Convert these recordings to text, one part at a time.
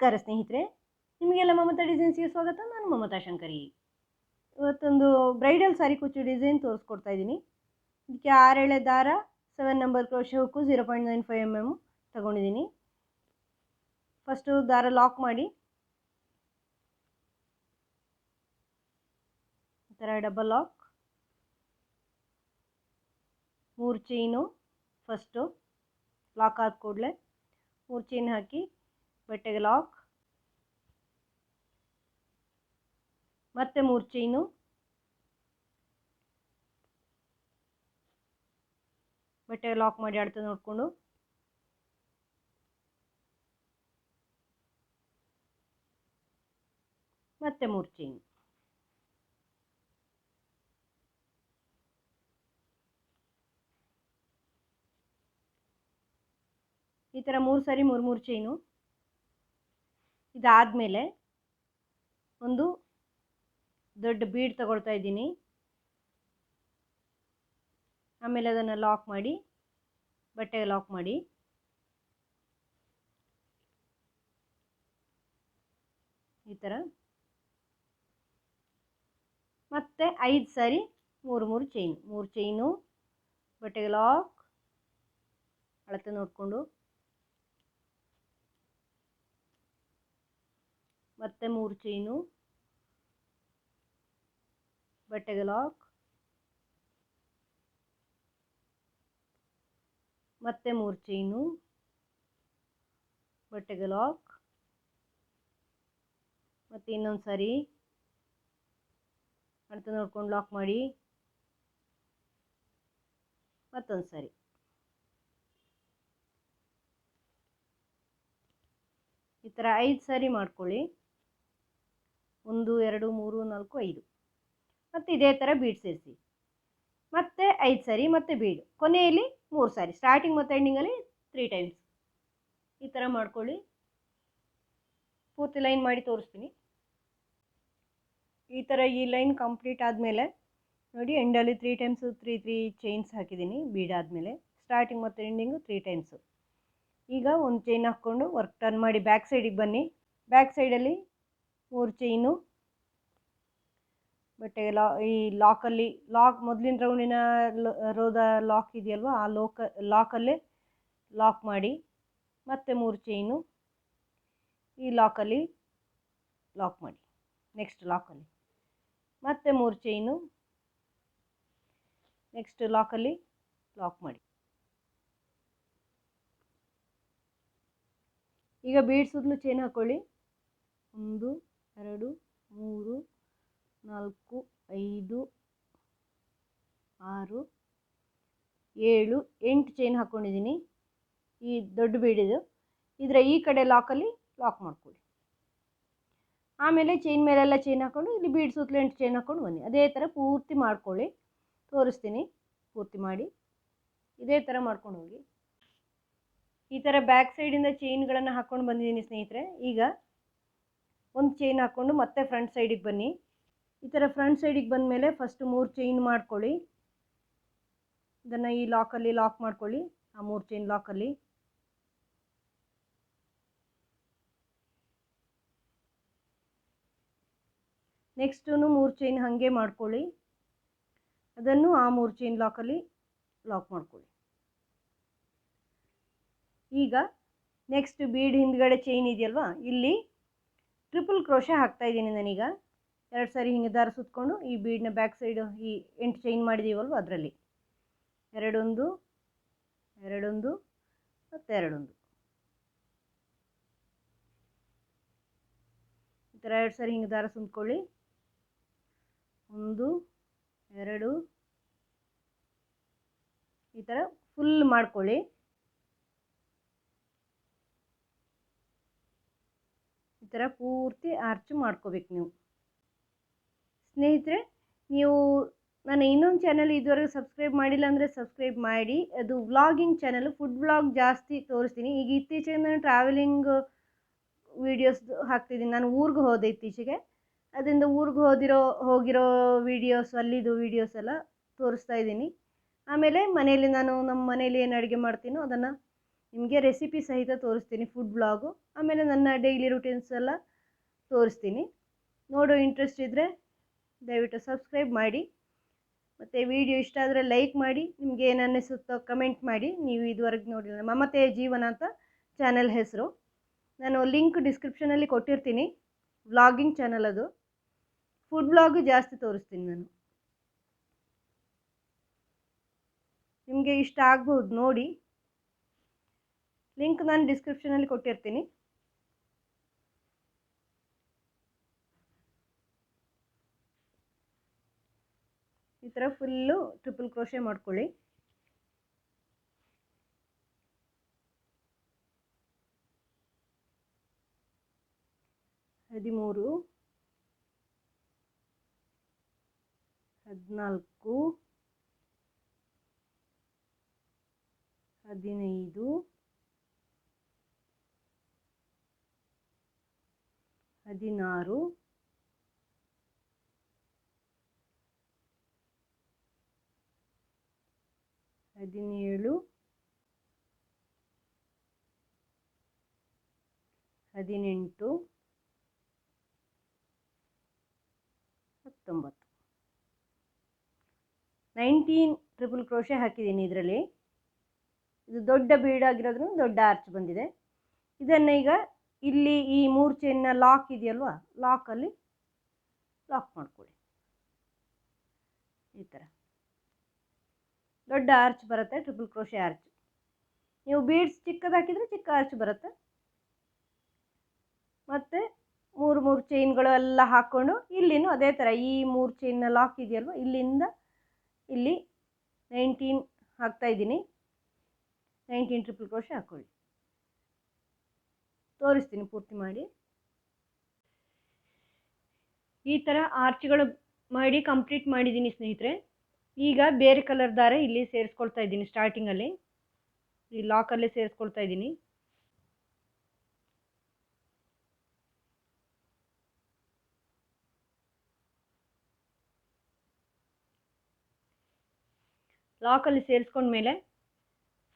ನಮಸ್ಕಾರ ಸ್ನೇಹಿತರೆ, ನಿಮಗೆಲ್ಲ ಮಮತಾ ಡಿಸೈನ್ಸ್ಗೆ ಸ್ವಾಗತ. ನಾನು ಮಮತಾ ಶಂಕರಿ. ಇವತ್ತೊಂದು ಬ್ರೈಡಲ್ ಸಾರಿ ಕುಚ್ಚು ಡಿಸೈನ್ ತೋರಿಸ್ಕೊಡ್ತಾ ಇದ್ದೀನಿ. ಇದಕ್ಕೆ 6 ಎಳೆ ದಾರ, 7 ನಂಬರ್ ಕ್ರೋಶೆ ಹುಕ್ಕು, 0.95 mm ತಗೊಂಡಿದ್ದೀನಿ. ಫಸ್ಟು ದಾರ ಲಾಕ್ ಮಾಡಿ, ಈ ಥರ double lock, 3 chain. First lock ಆದ ಕೂಡಲೇ 3 ಚೈನ್ ಹಾಕಿ ಬಟ್ಟೆಗೆ ಲಾಕ್, ಮತ್ತೆ 3 ಚೈನು, ಬಟ್ಟೆಗೆ ಲಾಕ್ ಮಾಡಿ ಅಳತೆ ನೋಡಿಕೊಂಡು ಮತ್ತೆ 3 ಚೈನು. ಈ ಥರ 3 ಸಾರಿ 3 ಚೈನು. ಇದಾದಮೇಲೆ ಒಂದು ದೊಡ್ಡ ಬೀಡ್ ತಗೊಳ್ತಾ ಇದ್ದೀನಿ. ಆಮೇಲೆ ಅದನ್ನು ಲಾಕ್ ಮಾಡಿ ಬಟ್ಟೆಗೆ ಲಾಕ್ ಮಾಡಿ, ಈ ಥರ ಮತ್ತೆ 5 ಸಾರಿ 3 ಚೈನು. 3 ಚೈನು, ಬಟ್ಟೆಗೆ ಲಾಕ್, ಅಳತೆ ನೋಡಿಕೊಂಡು ಮತ್ತೆ 3 ಚೈನು, ಬಟ್ಟೆಗೆ ಲಾಕ್, ಮತ್ತೆ 3 ಚೈನು, ಬಟ್ಟೆಗೆ ಲಾಕ್, ಮತ್ತೆ ಇನ್ನೊಂದು ಸಾರಿ ಅಳತೆ ನೋಡ್ಕೊಂಡು ಲಾಕ್ ಮಾಡಿ, ಮತ್ತೊಂದು ಸಾರಿ. ಈ ಥರ 5 ಸಾರಿ ಮಾಡ್ಕೊಳ್ಳಿ. 1 2 3 4 5. ಮತ್ತು ಇದೇ ಥರ ಬೀಡ್ ಸೇರಿಸಿ, ಮತ್ತೆ 5 ಸಾರಿ ಮತ್ತೆ ಬೀಡ್, ಕೊನೆಯಲ್ಲಿ 3 ಸಾರಿ, ಸ್ಟಾರ್ಟಿಂಗ್ ಮತ್ತು ಎಂಡಿಂಗಲ್ಲಿ 3 ಟೈಮ್ಸ್. ಈ ಥರ ಮಾಡ್ಕೊಳ್ಳಿ. ಪೂರ್ತಿ ಲೈನ್ ಮಾಡಿ ತೋರಿಸ್ತೀನಿ. ಈ ಥರ ಈ ಲೈನ್ ಕಂಪ್ಲೀಟ್ ಆದಮೇಲೆ ನೋಡಿ, ಎಂಡಲ್ಲಿ 3 ಟೈಮ್ಸು 3 ಚೈನ್ಸ್ ಹಾಕಿದ್ದೀನಿ. ಬೀಡ್ ಆದಮೇಲೆ ಸ್ಟಾರ್ಟಿಂಗ್ ಮತ್ತು ಎಂಡಿಂಗು 3 ಟೈಮ್ಸು. ಈಗ ಒಂದು ಚೈನ್ ಹಾಕ್ಕೊಂಡು ವರ್ಕ್ ಟರ್ನ್ ಮಾಡಿ ಬ್ಯಾಕ್ ಸೈಡಿಗೆ ಬನ್ನಿ. ಬ್ಯಾಕ್ ಸೈಡಲ್ಲಿ 3 ಚೈನು, ಬಟ್ಟೆಗೆ ಈ ಲಾಕಲ್ಲಿ ಮೊದಲಿನ ರೌಂಡಿನ ರೋದ ಲಾಕ್ ಇದೆಯಲ್ವ, ಆ ಲಾಕಲ್ಲೇ ಲಾಕ್ ಮಾಡಿ, ಮತ್ತೆ 3 ಚೈನು, ಈ ಲಾಕಲ್ಲಿ ಲಾಕ್ ಮಾಡಿ, ನೆಕ್ಸ್ಟ್ ಲಾಕಲ್ಲಿ ಮತ್ತೆ 3 ಚೈನು, ನೆಕ್ಸ್ಟ್ ಲಾಕಲ್ಲಿ ಲಾಕ್ ಮಾಡಿ. ಈಗ ಬೀಡ್ ಸುತ್ತಲೂ ಚೈನ್ ಹಾಕ್ಕೊಳ್ಳಿ. 1 2 3 4 5 6 7 8 ಚೈನ್ ಹಾಕ್ಕೊಂಡಿದ್ದೀನಿ. ಈ ದೊಡ್ಡ ಬೀಡಿದು ಇದರ ಈ ಕಡೆ ಲಾಕಲ್ಲಿ ಲಾಕ್ ಮಾಡ್ಕೊಳ್ಳಿ. ಆಮೇಲೆ ಚೈನ್ ಮೇಲೆಲ್ಲ ಚೈನ್ ಹಾಕ್ಕೊಂಡು ಇಲ್ಲಿ ಬೀಡ್ ಸುತ್ತಲೂ 8 ಚೈನ್ ಹಾಕ್ಕೊಂಡು ಬನ್ನಿ. ಅದೇ ಥರ ಪೂರ್ತಿ ಮಾಡ್ಕೊಳ್ಳಿ. ತೋರಿಸ್ತೀನಿ, ಪೂರ್ತಿ ಮಾಡಿ ಇದೇ ಥರ ಮಾಡ್ಕೊಂಡು ಹೋಗಿ. ಈ ಥರ ಬ್ಯಾಕ್ ಸೈಡಿಂದ ಚೈನ್ಗಳನ್ನು ಹಾಕ್ಕೊಂಡು ಬಂದಿದ್ದೀನಿ ಸ್ನೇಹಿತರೆ. ಈಗ ಒಂದು ಚೈನ್ ಹಾಕ್ಕೊಂಡು ಮತ್ತೆ ಫ್ರಂಟ್ ಸೈಡಿಗೆ ಬನ್ನಿ. ಈ ಥರ ಫ್ರಂಟ್ ಸೈಡಿಗೆ ಬಂದ ಮೇಲೆ ಫಸ್ಟು 3 ಚೈನ್ ಮಾಡ್ಕೊಳ್ಳಿ. ಇದನ್ನು ಈ ಲಾಕಲ್ಲಿ ಲಾಕ್ ಮಾಡ್ಕೊಳ್ಳಿ, ಆ 3 ಚೈನ್ ಲಾಕಲ್ಲಿ. ನೆಕ್ಸ್ಟೂ 3 ಚೈನ್ ಹಾಗೆ ಮಾಡ್ಕೊಳ್ಳಿ, ಅದನ್ನು ಆ 3 ಚೈನ್ ಲಾಕಲ್ಲಿ ಲಾಕ್ ಮಾಡ್ಕೊಳ್ಳಿ. ಈಗ ನೆಕ್ಸ್ಟ್ ಬೀಡ್ ಹಿಂದ್ಗಡೆ ಚೈನ್ ಇದೆಯಲ್ವಾ, ಇಲ್ಲಿ ಟ್ರಿಪಲ್ ಕ್ರೋಶೆ ಹಾಕ್ತಾಯಿದ್ದೀನಿ ನಾನೀಗ. 2 ಸಾರಿ ಹಿಂಗೆ ದಾರ ಸುತ್ತಕೊಂಡು ಈ ಬೀಡ್ನ ಬ್ಯಾಕ್ ಸೈಡು ಈ 8 ಚೈನ್ ಮಾಡಿದ್ದೀವಲ್ವ ಅದರಲ್ಲಿ 2 2 ಮತ್ತು 2. ಈ ಥರ 2 ಸಾರಿ ಹಿಂಗೆ ದಾರ ಸುತ್ಕೊಳ್ಳಿ. 1 2 ಈ ಥರ ಫುಲ್ ಮಾಡ್ಕೊಳ್ಳಿ. ಈ ಥರ ಪೂರ್ತಿ ಆರ್ಚ್ ಮಾಡ್ಕೋಬೇಕು ನೀವು ಸ್ನೇಹಿತರೆ. ನೀವು ನನ್ನ ಇನ್ನೊಂದು ಚಾನಲ್ ಇದುವರೆಗೂ ಸಬ್ಸ್ಕ್ರೈಬ್ ಮಾಡಿಲ್ಲ ಅಂದರೆ ಸಬ್ಸ್ಕ್ರೈಬ್ ಮಾಡಿ. ಅದು ವ್ಲಾಗಿಂಗ್ ಚಾನಲ್, ಫುಡ್ ವ್ಲಾಗ್ ಜಾಸ್ತಿ ತೋರಿಸ್ತೀನಿ. ಈಗ ಇತ್ತೀಚೆಗೆ ನಾನು ಟ್ರಾವೆಲಿಂಗ್ ವೀಡಿಯೋಸ್ ಹಾಕ್ತಿದ್ದೀನಿ. ನಾನು ಊರಿಗೆ ಹೋದೆ ಇತ್ತೀಚೆಗೆ, ಅದರಿಂದ ಊರಿಗೆ ಹೋಗಿರೋ ವೀಡಿಯೋಸ್, ಅಲ್ಲಿದ್ದು ವೀಡಿಯೋಸ್ ಎಲ್ಲ ತೋರಿಸ್ತಾ ಇದ್ದೀನಿ. ಆಮೇಲೆ ಮನೆಯಲ್ಲಿ ನಾನು ನಮ್ಮ ಮನೆಯಲ್ಲಿ ಏನು ಅಡುಗೆ ಮಾಡ್ತೀನೋ ಅದನ್ನು ನಿಮಗೆ ರೆಸಿಪಿ ಸಹಿತ ತೋರಿಸ್ತೀನಿ, ಫುಡ್ ಬ್ಲಾಗು. ಆಮೇಲೆ ನನ್ನ ಡೈಲಿ ರೂಟೀನ್ಸ್ ಎಲ್ಲ ತೋರಿಸ್ತೀನಿ. ನೋಡೋ ಇಂಟ್ರೆಸ್ಟ್ ಇದ್ದರೆ ದಯವಿಟ್ಟು ಸಬ್ಸ್ಕ್ರೈಬ್ ಮಾಡಿ. ಮತ್ತು ವಿಡಿಯೋ ಇಷ್ಟ ಆದರೆ ಲೈಕ್ ಮಾಡಿ. ನಿಮಗೆ ಏನು ಅನ್ನಿಸುತ್ತೋ ಕಮೆಂಟ್ ಮಾಡಿ. ನೀವು ಇದುವರೆಗೆ ನೋಡಿಲ್ಲ, ಮಮತೆಯ ಜೀವನ ಅಂತ ಚಾನೆಲ್ ಹೆಸರು. ನಾನು ಲಿಂಕ್ ಡಿಸ್ಕ್ರಿಪ್ಷನಲ್ಲಿ ಕೊಟ್ಟಿರ್ತೀನಿ. ವ್ಲಾಗಿಂಗ್ ಚಾನಲ್ ಅದು. ಫುಡ್ ಬ್ಲಾಗು ಜಾಸ್ತಿ ತೋರಿಸ್ತೀನಿ ನಾನು. ನಿಮಗೆ ಇಷ್ಟ ಆಗ್ಬೋದು ನೋಡಿ. ಲಿಂಕ್ ನಾನು ಡಿಸ್ಕ್ರಿಪ್ಷನಲ್ಲಿ ಕೊಟ್ಟಿರ್ತೀನಿ. ಈ ಥರ ಫುಲ್ಲು ಟ್ರಿಪಲ್ ಕ್ರೋಶೆ ಮಾಡ್ಕೊಳ್ಳಿ. ಹದಿಮೂರು, 14, 15, 16, 17, 18, 19. 19 ಟ್ರಿಪಲ್ ಕ್ರೋಶೆ ಹಾಕಿದ್ದೀನಿ ಇದರಲ್ಲಿ. ಇದು ದೊಡ್ಡ ಬೀಡಾಗಿರೋದ್ರಿಂದ ದೊಡ್ಡ ಆರ್ಚ್ ಬಂದಿದೆ. ಇದನ್ನು ಈಗ ಇಲ್ಲಿ ಈ 3 ಚೈನ್ನ ಲಾಕ್ ಇದೆಯಲ್ವಾ, ಲಾಕಲ್ಲಿ ಲಾಕ್ ಮಾಡ್ಕೊಳ್ಳಿ. ಈ ಥರ ದೊಡ್ಡ ಆರ್ಚ್ ಬರುತ್ತೆ, ಟ್ರಿಪಲ್ ಕ್ರೋಶೆ ಆರ್ಚ್. ನೀವು ಬೀಡ್ಸ್ ಚಿಕ್ಕದಾಕಿದರೆ ಚಿಕ್ಕ ಆರ್ಚ್ ಬರುತ್ತೆ. ಮತ್ತು 3 ಚೈನ್ಗಳು ಎಲ್ಲ ಹಾಕ್ಕೊಂಡು ಇಲ್ಲಿನೂ ಅದೇ ಥರ ಈ 3 ಚೈನ್ನ ಲಾಕ್ ಇದೆಯಲ್ವ, ಇಲ್ಲಿಂದ ಇಲ್ಲಿ 19 ಹಾಕ್ತಾಯಿದ್ದೀನಿ. 19 ಟ್ರಿಪಲ್ ಕ್ರೋಶೆ ಹಾಕ್ಕೊಳ್ಳಿ. ತೋರಿಸ್ತೀನಿ ಪೂರ್ತಿ ಮಾಡಿ. ಈ ಥರ ಆರ್ಚ್ಗಳು ಮಾಡಿ ಕಂಪ್ಲೀಟ್ ಮಾಡಿದ್ದೀನಿ ಸ್ನೇಹಿತರೆ. ಈಗ ಬೇರೆ ಕಲರ್ ದಾರ ಇಲ್ಲಿ ಸೇರಿಸ್ಕೊಳ್ತಾ ಇದ್ದೀನಿ. ಸ್ಟಾರ್ಟಿಂಗಲ್ಲಿ ಈ ಲಾಕಲ್ಲೇ ಸೇರಿಸ್ಕೊಳ್ತಾ ಇದ್ದೀನಿ. ಲಾಕಲ್ಲಿ ಸೇರಿಸ್ಕೊಂಡ್ಮೇಲೆ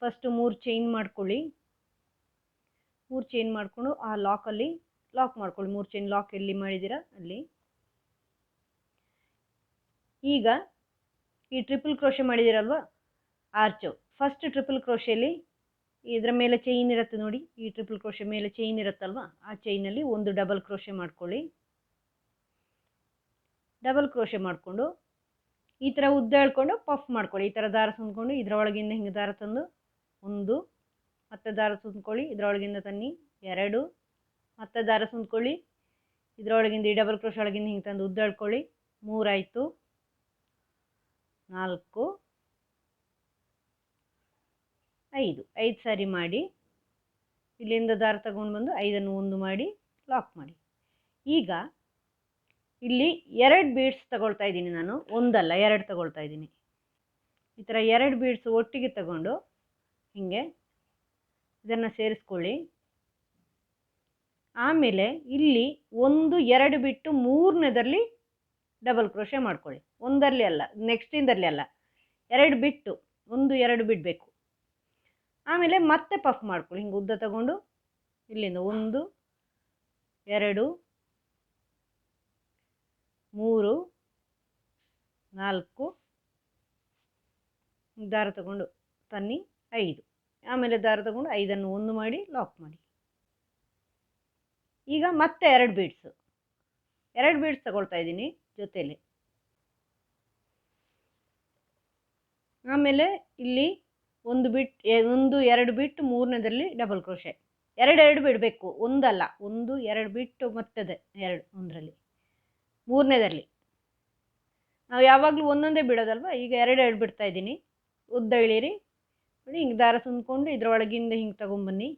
ಫಸ್ಟು 3 ಚೈನ್ ಮಾಡ್ಕೊಳ್ಳಿ. 3 ಚೈನ್ ಮಾಡಿಕೊಂಡು ಆ ಲಾಕಲ್ಲಿ ಲಾಕ್ ಮಾಡ್ಕೊಳ್ಳಿ. 3 ಚೈನ್ ಲಾಕ್ ಎಲ್ಲಿ ಮಾಡಿದ್ದೀರಾ ಅಲ್ಲಿ. ಈಗ ಈ ಟ್ರಿಪಲ್ ಕ್ರೋಶೆ ಮಾಡಿದ್ದೀರಲ್ವ ಆರ್ಚು, ಫಸ್ಟ್ ಟ್ರಿಪಲ್ ಕ್ರೋಶೆಯಲ್ಲಿ ಇದರ ಮೇಲೆ ಚೈನ್ ಇರುತ್ತೆ ನೋಡಿ, ಈ ಟ್ರಿಪಲ್ ಕ್ರೋಶೆ ಮೇಲೆ ಚೈನ್ ಇರುತ್ತಲ್ವ, ಆ ಚೈನಲ್ಲಿ ಒಂದು ಡಬಲ್ ಕ್ರೋಶೆ ಮಾಡ್ಕೊಳ್ಳಿ. ಡಬಲ್ ಕ್ರೋಶೆ ಮಾಡಿಕೊಂಡು ಈ ಥರ ಉದ್ದ ಎಳ್ಕೊಂಡು ಪಫ್ ಮಾಡ್ಕೊಳ್ಳಿ. ಈ ಥರ ದಾರ ಸುಂದ್ಕೊಂಡು ಇದರೊಳಗಿಂದ ಹಿಂಗೆ ದಾರ ತಂದು 1, ಮತ್ತೆ ದಾರ ಸುಂದ್ಕೊಳ್ಳಿ, ಇದರೊಳಗಿಂದ ತನ್ನಿ 2, ಮತ್ತೆ ದಾರ ಸುಂದ್ಕೊಳ್ಳಿ, ಇದರೊಳಗಿಂದ ಈ ಡಬಲ್ ಕ್ರೋಶೆ ಒಳಗಿಂದ ಹಿಂಗೆ ತಂದು ಉದ್ದ ಎಳ್ಕೊಳ್ಳಿ. 3 ಆಯಿತು, 4, 5 ಸಾರಿ ಮಾಡಿ ಇಲ್ಲಿಂದ ದಾರ ತಗೊಂಡು ಬಂದು 5ಅನ್ನು 1 ಮಾಡಿ ಲಾಕ್ ಮಾಡಿ. ಈಗ ಇಲ್ಲಿ 2 ಬೀಡ್ಸ್ ತಗೊಳ್ತಾ ಇದ್ದೀನಿ ನಾನು, ಒಂದಲ್ಲ 2 ತಗೊಳ್ತಾ ಇದ್ದೀನಿ. ಈ ಥರ 2 ಬೀಡ್ಸ್ ಒಟ್ಟಿಗೆ ತಗೊಂಡು ಹೀಗೆ ಇದನ್ನು ಸೇರಿಸ್ಕೊಳ್ಳಿ. ಆಮೇಲೆ ಇಲ್ಲಿ 1, 2 ಬಿಟ್ಟು 3ನೇದರಲ್ಲಿ ಡಬಲ್ ಕ್ರೋಶೆ ಮಾಡ್ಕೊಳ್ಳಿ. ಒಂದರಲ್ಲಿ ಅಲ್ಲ, ನೆಕ್ಸ್ಟಿಂದರಲ್ಲಿ ಅಲ್ಲ, 2 ಬಿಟ್ಟು 1, 2 ಬಿಡಬೇಕು. ಆಮೇಲೆ ಮತ್ತೆ ಪಫ್ ಮಾಡ್ಕೊಳ್ಳಿ. ಹಿಂಗೆ ಉದ್ದ ತಗೊಂಡು ಇಲ್ಲಿಂದ 1, 2, 3, 4 ದಾರ ತಗೊಂಡು ತನ್ನಿ 5, ಆಮೇಲೆ ದಾರ ತಗೊಂಡು 5ಅನ್ನು 1 ಮಾಡಿ ಲಾಕ್ ಮಾಡಿ. ಈಗ ಮತ್ತೆ 2 ಬೀಡ್ಸ್ ತಗೊಳ್ತಾ ಇದ್ದೀನಿ ಜೊತೆಯಲ್ಲಿ. ಆಮೇಲೆ ಇಲ್ಲಿ 1, 2 ಬಿಟ್ಟು 3ನೇದರಲ್ಲಿ ಡಬಲ್ ಕ್ರೋಶೆ. 2 ಬಿಡಬೇಕು, ಒಂದಲ್ಲ, 1, 2 ಬಿಟ್ಟು ಮತ್ತದೆ 2 ಒಂದರಲ್ಲಿ 3ನೇದರಲ್ಲಿ. ನಾವು ಯಾವಾಗಲೂ ಒಂದೊಂದೇ ಬಿಡೋದಲ್ವ, ಈಗ 2 ಬಿಡ್ತಾ ಇದ್ದೀನಿ. ಉದ್ದ ಇಳೀರಿ ನೋಡಿ, ಹಿಂಗೆ ದಾರ ಸುಂದ್ಕೊಂಡು ಇದರೊಳಗಿಂದ ಹಿಂಗೆ ತಗೊಂಬನ್ನಿ.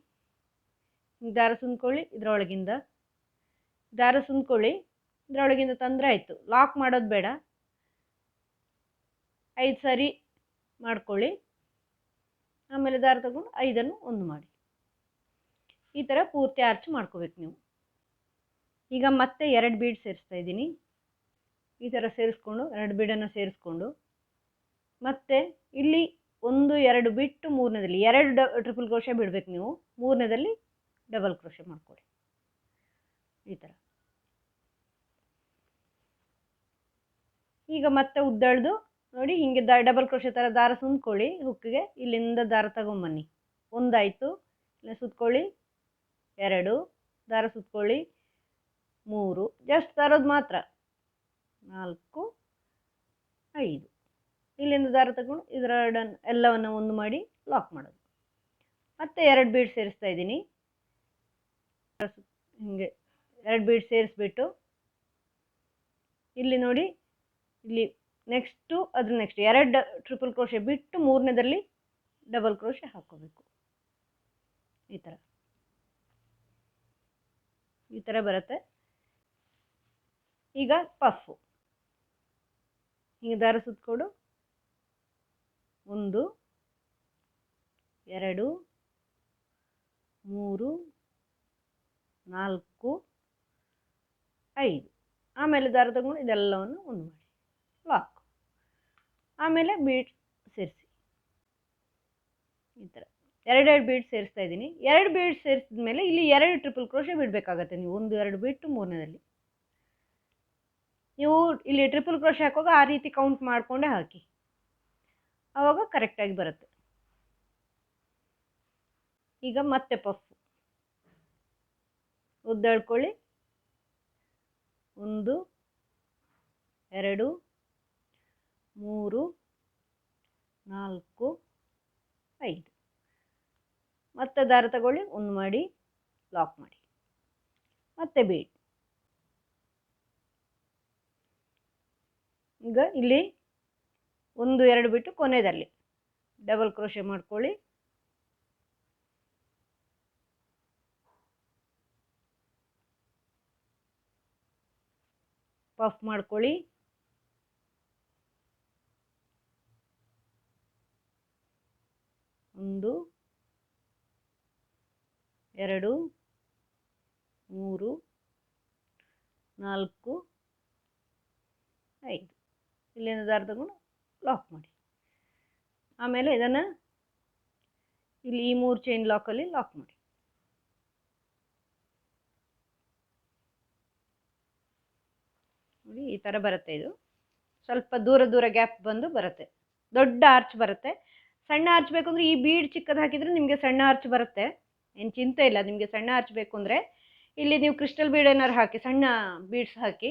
ಹಿಂಗೆ ದಾರ ಸುಂದ್ಕೊಳ್ಳಿ, ಇದರೊಳಗಿಂದ ದಾರ ಸುಂದ್ಕೊಳ್ಳಿ, ಇದರೊಳಗಿಂದ ತಂದರೆ ಆಯಿತು. ಲಾಕ್ ಮಾಡೋದು ಬೇಡ. 5 ಸಾರಿ ಮಾಡ್ಕೊಳ್ಳಿ. ಆಮೇಲೆ ದಾರ ತಗೊಂಡು 5ಅನ್ನು 1 ಮಾಡಿ. ಈ ಥರ ಪೂರ್ತಿ ಆರ್ಚ್ ಮಾಡ್ಕೋಬೇಕು ನೀವು. ಈಗ ಮತ್ತೆ 2 ಬೀಡ್ ಸೇರಿಸ್ತಾ ಇದ್ದೀನಿ. ಈ ಥರ ಸೇರಿಸ್ಕೊಂಡು 2 ಬೀಡನ್ನು ಸೇರಿಸ್ಕೊಂಡು ಮತ್ತೆ ಇಲ್ಲಿ 1 2 ಬಿಟ್ಟು ಮೂರನೇದಲ್ಲಿ 2 ಟ್ರಿಪಲ್ ಕ್ರೋಶೆ ಬಿಡಬೇಕು ನೀವು. ಮೂರನೇದಲ್ಲಿ ಡಬಲ್ ಕ್ರೋಶೆ ಮಾಡ್ಕೊಳ್ಳಿ ಈ ಥರ. ಈಗ ಮತ್ತೆ ಉದ್ದಳ್ದು ನೋಡಿ ಹಿಂಗೆ ಡಬಲ್ ಕ್ರೋಶೆ ಥರ ದಾರ ಸುಂದ್ಕೊಳ್ಳಿ ಹುಕ್ಕಿಗೆ. ಇಲ್ಲಿಂದ ದಾರ ತಗೊಂಬನ್ನಿ. ಒಂದಾಯಿತು, ಇಲ್ಲ ಸುತ್ಕೊಳ್ಳಿ 2, ದಾರ ಸುತ್ಕೊಳ್ಳಿ 3, ಜಸ್ಟ್ ತರೋದು ಮಾತ್ರ 4 5. ಇಲ್ಲಿಂದ ದಾರ ತಗೊಂಡು ಇದರ ಎಲ್ಲವನ್ನು ಒಂದು ಮಾಡಿ ಲಾಕ್ ಮಾಡೋದು. ಮತ್ತೆ 2 ಬೀಡ್ ಸೇರಿಸ್ತಾ ಇದ್ದೀನಿ. ಹಿಂಗೆ 2 ಬೀಡ್ ಸೇರಿಸ್ಬಿಟ್ಟು ಇಲ್ಲಿ ನೋಡಿ, ಇಲ್ಲಿ ನೆಕ್ಸ್ಟು ಅದ್ರ ನೆಕ್ಸ್ಟ್ 2 ಟ್ರಿಪಲ್ ಕ್ರೋಶೆ ಬಿಟ್ಟು ಮೂರನೇದಲ್ಲಿ ಡಬಲ್ ಕ್ರೋಶೆ ಹಾಕೋಬೇಕು ಈ ಥರ ಬರುತ್ತೆ. ಈಗ ಪಫು ಹಿಂಗೆ ದಾರ ಸುತ್ಕೊಂಡು 1 2 3 4 5. ಆಮೇಲೆ ದಾರ ತಗೊಂಡು ಇದೆಲ್ಲವನ್ನು ಒಂದು ಮಾಡಿ ಲಾಕ್. ಆಮೇಲೆ ಬೀಡ್ ಸೇರಿಸಿ ಈ ಥರ 2 ಬೀಡ್ ಸೇರಿಸ್ತಾ ಇದ್ದೀನಿ. 2 ಬೀಡ್ ಸೇರಿಸಿದ ಮೇಲೆ ಇಲ್ಲಿ 2 ಟ್ರಿಪಲ್ ಕ್ರೋಶೆ ಬಿಡಬೇಕಾಗತ್ತೆ ನೀವು. 1 2 ಬಿಟ್ಟು ಮೂರನೇದಲ್ಲಿ ನೀವು ಇಲ್ಲಿ ಟ್ರಿಪಲ್ ಕ್ರೋಶೆ ಹಾಕುವಾಗ ಆ ರೀತಿ ಕೌಂಟ್ ಮಾಡಿಕೊಂಡೇ ಹಾಕಿ, ಆವಾಗ ಕರೆಕ್ಟಾಗಿ ಬರುತ್ತೆ. ಈಗ ಮತ್ತೆ ಪಫ್ ಉದ್ದಳ್ಕೊಳ್ಳಿ 1 2 3 4 5. ಮತ್ತೆ ದಾರ ತಗೊಳ್ಳಿ, ಒಂದು ಮಾಡಿ ಲಾಕ್ ಮಾಡಿ, ಮತ್ತೆ ಬೀಡ್. ಈಗ ಇಲ್ಲಿ 1 2 ಬಿಟ್ಟು ಕೊನೆಯಲ್ಲಿ ಡಬಲ್ ಕ್ರೋಶೆ ಮಾಡ್ಕೊಳ್ಳಿ. ಪಫ್ ಮಾಡ್ಕೊಳ್ಳಿ. 1 2 3 4 5. ಇಲ್ಲಿಂದ ದಾರ ತಗೊಂಡು ಲಾಕ್ ಮಾಡಿ. ಆಮೇಲೆ ಇದನ್ನು ಇಲ್ಲಿ ಈ 3 ಚೈನ್ ಲಾಕಲ್ಲಿ ಲಾಕ್ ಮಾಡಿ. ನೋಡಿ ಈ ಥರ ಬರುತ್ತೆ. ಇದು ಸ್ವಲ್ಪ ದೂರ ದೂರ ಗ್ಯಾಪ್ ಬಂದು ಬರುತ್ತೆ. ದೊಡ್ಡ ಆರ್ಚ್ ಬರುತ್ತೆ. ಸಣ್ಣ ಆರ್ಚ್ ಬೇಕು ಅಂದರೆ ಈ ಬೀಡ್ ಚಿಕ್ಕದು ಹಾಕಿದರೆ ನಿಮಗೆ ಸಣ್ಣ ಆರ್ಚ್ ಬರುತ್ತೆ, ಏನು ಚಿಂತೆ ಇಲ್ಲ. ನಿಮಗೆ ಸಣ್ಣ ಆರ್ಚ್ ಬೇಕು ಅಂದರೆ ಇಲ್ಲಿ ನೀವು ಕ್ರಿಸ್ಟಲ್ ಬೀಡ್ ಏನಾರು ಹಾಕಿ, ಸಣ್ಣ ಬೀಡ್ಸ್ ಹಾಕಿ,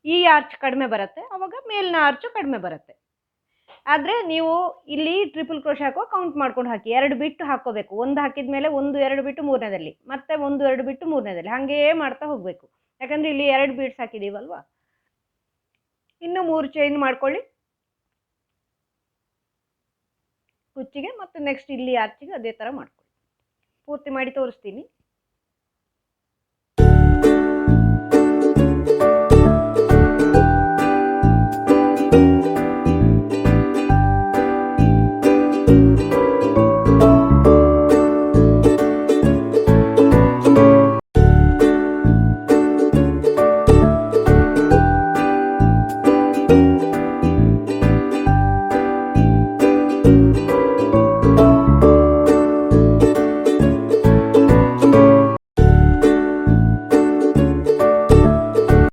ಈ ಆರ್ಚ್ ಕಡಿಮೆ ಬರುತ್ತೆ, ಆವಾಗ ಮೇಲಿನ ಆರ್ಚು ಕಡಿಮೆ ಬರುತ್ತೆ. ಆದರೆ ನೀವು ಇಲ್ಲಿ ಟ್ರಿಪಲ್ ಕ್ರೋಶೆ ಹಾಕೋ ಕೌಂಟ್ ಮಾಡ್ಕೊಂಡು ಹಾಕಿ. 2 ಬಿಟ್ಟು ಹಾಕೋಬೇಕು. 1 ಹಾಕಿದ ಮೇಲೆ 1 2 ಬಿಟ್ಟು ಮೂರನೇದಲ್ಲಿ, ಮತ್ತೆ 1 2 ಬಿಟ್ಟು ಮೂರನೇದಲ್ಲಿ, ಹಾಗೇ ಮಾಡ್ತಾ ಹೋಗಬೇಕು. ಯಾಕಂದರೆ ಇಲ್ಲಿ 2 ಬೀಡ್ಸ್ ಹಾಕಿದ್ದೀವಲ್ವ. ಇನ್ನು 3 ಚೈನ್ ಮಾಡ್ಕೊಳ್ಳಿ ಕುಚ್ಚಿಗೆ. ಮತ್ತು ನೆಕ್ಸ್ಟ್ ಇಲ್ಲಿ ಆರ್ಚಿಗೆ ಅದೇ ಥರ ಮಾಡ್ಕೊಳ್ಳಿ. ಪೂರ್ತಿ ಮಾಡಿ ತೋರಿಸ್ತೀನಿ.